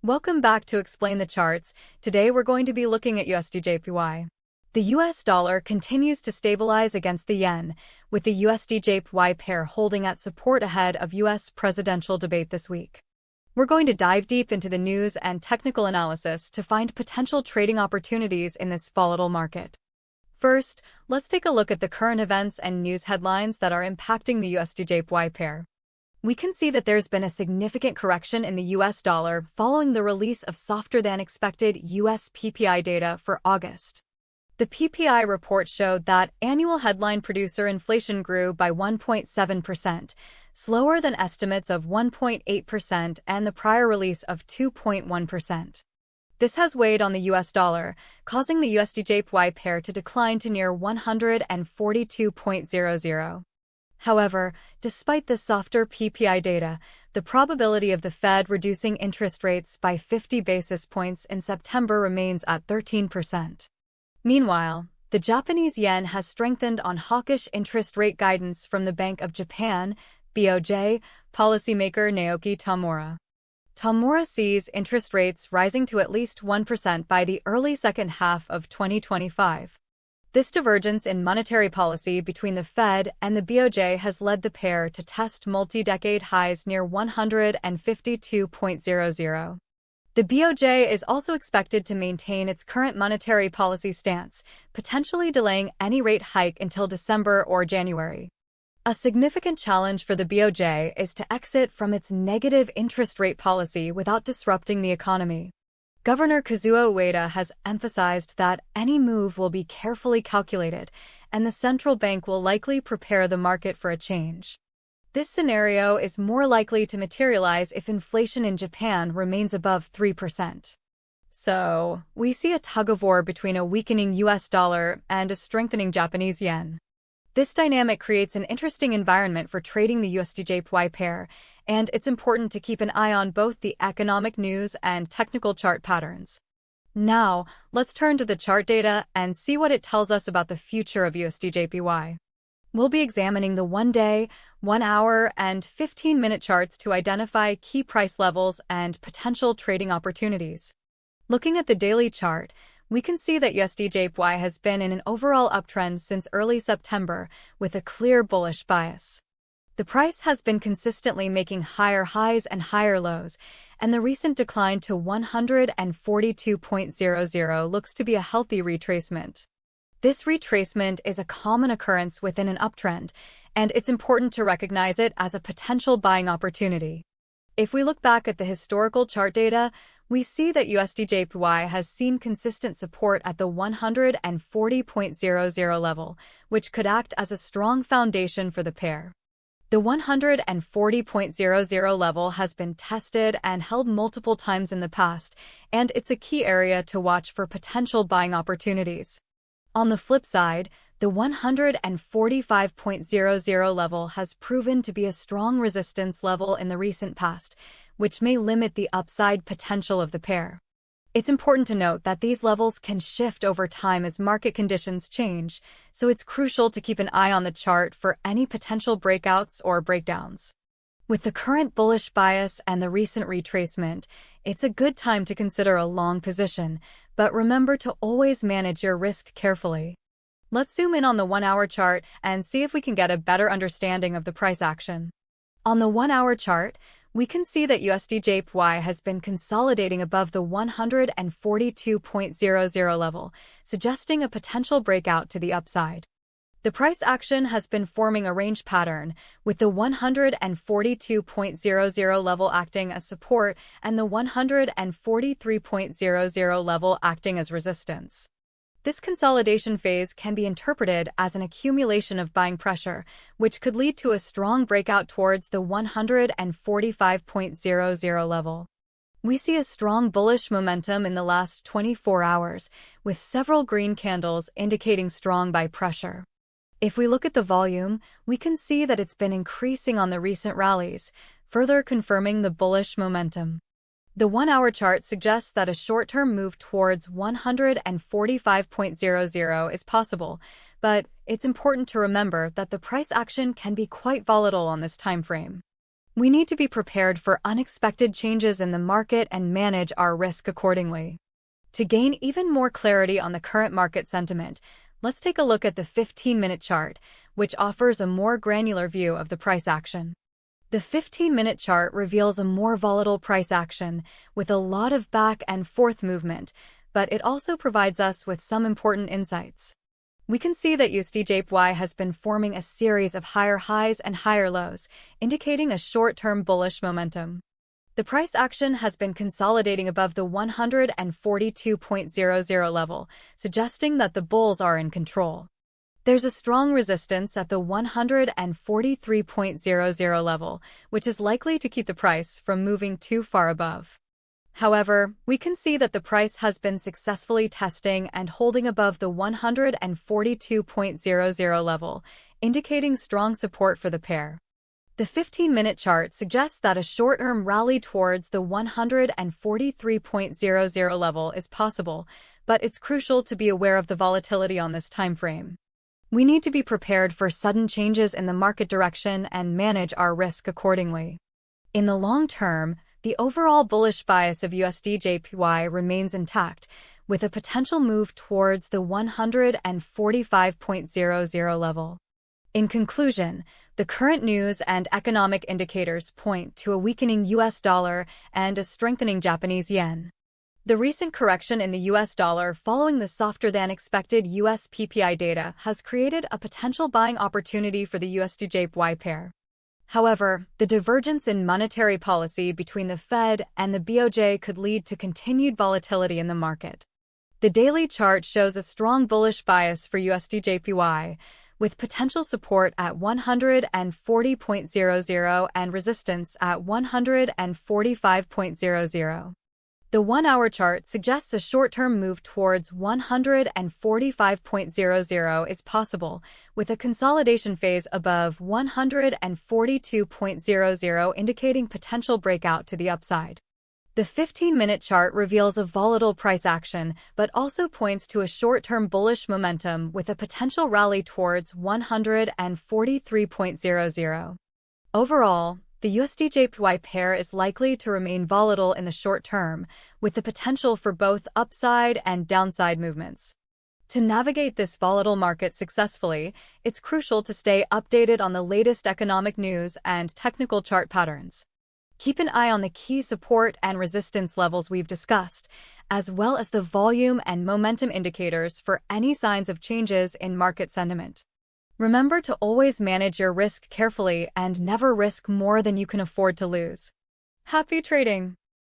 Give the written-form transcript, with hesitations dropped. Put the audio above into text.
Welcome back to Explain the Charts. Today we're going to be looking at USDJPY. The US dollar continues to stabilize against the yen, with the USDJPY pair holding at support ahead of US presidential debate this week. We're going to dive deep into the news and technical analysis to find potential trading opportunities in this volatile market. First, let's take a look at the current events and news headlines that are impacting the USDJPY pair. We can see that there's been a significant correction in the US dollar following the release of softer-than-expected US PPI data for August. The PPI report showed that annual headline producer inflation grew by 1.7%, slower than estimates of 1.8% and the prior release of 2.1%. This has weighed on the US dollar, causing the USDJPY pair to decline to near 142.00. However, despite the softer PPI data, the probability of the Fed reducing interest rates by 50 basis points in September remains at 13%. Meanwhile, the Japanese yen has strengthened on hawkish interest rate guidance from the Bank of Japan, BOJ, policymaker Naoki Tamura. Tamura sees interest rates rising to at least 1% by the early second half of 2025. This divergence in monetary policy between the Fed and the BOJ has led the pair to test multi-decade highs near 152.00. The BOJ is also expected to maintain its current monetary policy stance, potentially delaying any rate hike until December or January. A significant challenge for the BOJ is to exit from its negative interest rate policy without disrupting the economy. Governor Kazuo Ueda has emphasized that any move will be carefully calculated, and the central bank will likely prepare the market for a change. This scenario is more likely to materialize if inflation in Japan remains above 3%. So, we see a tug-of-war between a weakening US dollar and a strengthening Japanese yen. This dynamic creates an interesting environment for trading the USDJPY pair, and it's important to keep an eye on both the economic news and technical chart patterns. Now, let's turn to the chart data and see what it tells us about the future of USDJPY. We'll be examining the 1-day, 1-hour, and 15-minute charts to identify key price levels and potential trading opportunities. Looking at the daily chart, we can see that USDJPY has been in an overall uptrend since early September with a clear bullish bias. The price has been consistently making higher highs and higher lows, and the recent decline to 142.00 looks to be a healthy retracement. This retracement is a common occurrence within an uptrend, and it's important to recognize it as a potential buying opportunity. If we look back at the historical chart data, we see that USDJPY has seen consistent support at the 140.00 level, which could act as a strong foundation for the pair. The 140.00 level has been tested and held multiple times in the past, and it's a key area to watch for potential buying opportunities. On the flip side, the 145.00 level has proven to be a strong resistance level in the recent past, which may limit the upside potential of the pair. It's important to note that these levels can shift over time as market conditions change, so it's crucial to keep an eye on the chart for any potential breakouts or breakdowns. With the current bullish bias and the recent retracement, it's a good time to consider a long position, but remember to always manage your risk carefully. Let's zoom in on the 1-hour chart and see if we can get a better understanding of the price action. On the 1-hour chart, we can see that USDJPY has been consolidating above the 142.00 level, suggesting a potential breakout to the upside. The price action has been forming a range pattern, with the 142.00 level acting as support and the 143.00 level acting as resistance. This consolidation phase can be interpreted as an accumulation of buying pressure, which could lead to a strong breakout towards the 145.00 level. We see a strong bullish momentum in the last 24 hours, with several green candles indicating strong buy pressure. If we look at the volume, we can see that it's been increasing on the recent rallies, further confirming the bullish momentum. The 1-hour chart suggests that a short-term move towards 145.00 is possible, but it's important to remember that the price action can be quite volatile on this time frame. We need to be prepared for unexpected changes in the market and manage our risk accordingly. To gain even more clarity on the current market sentiment, let's take a look at the 15-minute chart, which offers a more granular view of the price action. The 15-minute chart reveals a more volatile price action with a lot of back and forth movement, but it also provides us with some important insights. We can see that USDJPY has been forming a series of higher highs and higher lows, indicating a short-term bullish momentum. The price action has been consolidating above the 142.00 level, suggesting that the bulls are in control. There's a strong resistance at the 143.00 level, which is likely to keep the price from moving too far above. However, we can see that the price has been successfully testing and holding above the 142.00 level, indicating strong support for the pair. The 15-minute chart suggests that a short-term rally towards the 143.00 level is possible, but it's crucial to be aware of the volatility on this time frame. We need to be prepared for sudden changes in the market direction and manage our risk accordingly. In the long term, the overall bullish bias of USDJPY remains intact, with a potential move towards the 145.00 level. In conclusion, the current news and economic indicators point to a weakening US dollar and a strengthening Japanese yen. The recent correction in the US dollar following the softer-than-expected US PPI data has created a potential buying opportunity for the USDJPY pair. However, the divergence in monetary policy between the Fed and the BOJ could lead to continued volatility in the market. The daily chart shows a strong bullish bias for USDJPY, with potential support at 140.00 and resistance at 145.00. The 1-hour chart suggests a short-term move towards 145.00 is possible, with a consolidation phase above 142.00 indicating potential breakout to the upside. The 15-minute chart reveals a volatile price action, but also points to a short-term bullish momentum with a potential rally towards 143.00. Overall, the USDJPY pair is likely to remain volatile in the short term, with the potential for both upside and downside movements. To navigate this volatile market successfully, it's crucial to stay updated on the latest economic news and technical chart patterns. Keep an eye on the key support and resistance levels we've discussed, as well as the volume and momentum indicators for any signs of changes in market sentiment. Remember to always manage your risk carefully and never risk more than you can afford to lose. Happy trading!